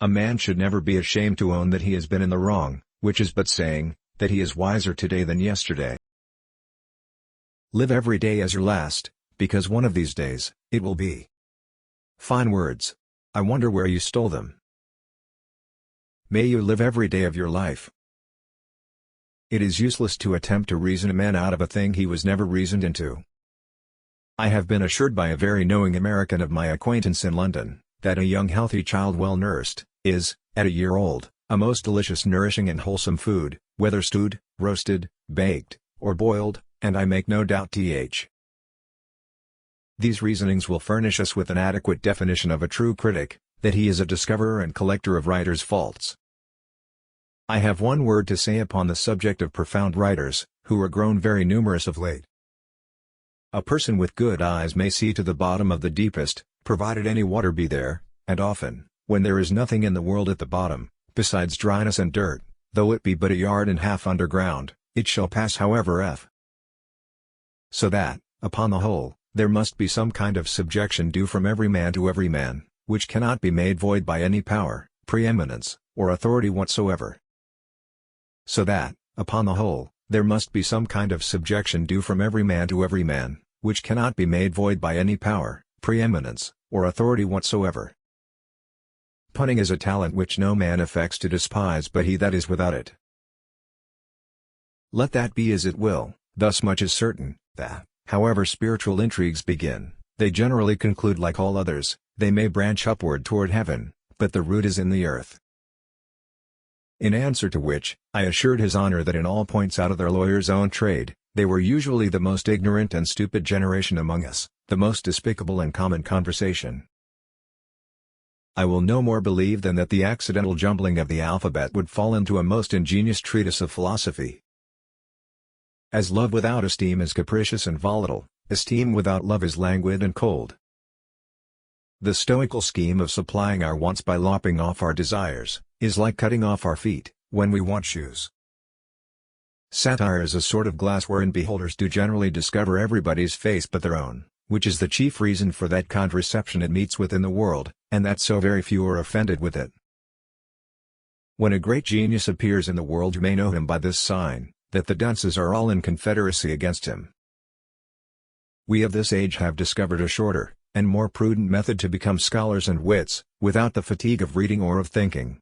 A man should never be ashamed to own that he has been in the wrong, which is but saying, that he is wiser today than yesterday. Live every day as your last, because one of these days, it will be. Fine words. I wonder where you stole them. May you live every day of your life. It is useless to attempt to reason a man out of a thing he was never reasoned into. I have been assured by a very knowing American of my acquaintance in London, that a young healthy child well nursed, is, at a year old, a most delicious nourishing and wholesome food, whether stewed, roasted, baked, or boiled, and I make no doubt These reasonings will furnish us with an adequate definition of a true critic, that he is a discoverer and collector of writers' faults. I have one word to say upon the subject of profound writers, who are grown very numerous of late. A person with good eyes may see to the bottom of the deepest, provided any water be there, and often, when there is nothing in the world at the bottom, besides dryness and dirt, though it be but a yard and half underground, it shall pass however. So that, upon the whole, there must be some kind of subjection due from every man to every man, which cannot be made void by any power, preeminence, or authority whatsoever. So that, upon the whole, there must be some kind of subjection due from every man to every man, which cannot be made void by any power, preeminence, or authority whatsoever. Punning is a talent which no man affects to despise but he that is without it. Let that be as it will, thus much is certain, that, however spiritual intrigues begin, they generally conclude like all others, they may branch upward toward heaven, but the root is in the earth. In answer to which, I assured his honor that in all points out of their lawyer's own trade, they were usually the most ignorant and stupid generation among us, the most despicable in common conversation. I will no more believe than that the accidental jumbling of the alphabet would fall into a most ingenious treatise of philosophy. As love without esteem is capricious and volatile, esteem without love is languid and cold. The stoical scheme of supplying our wants by lopping off our desires, is like cutting off our feet, when we want shoes. Satire is a sort of glass wherein beholders do generally discover everybody's face but their own, which is the chief reason for that contraception it meets with in the world, and that so very few are offended with it. When a great genius appears in the world you may know him by this sign, that the dunces are all in confederacy against him. We of this age have discovered a shorter, and more prudent method to become scholars and wits, without the fatigue of reading or of thinking,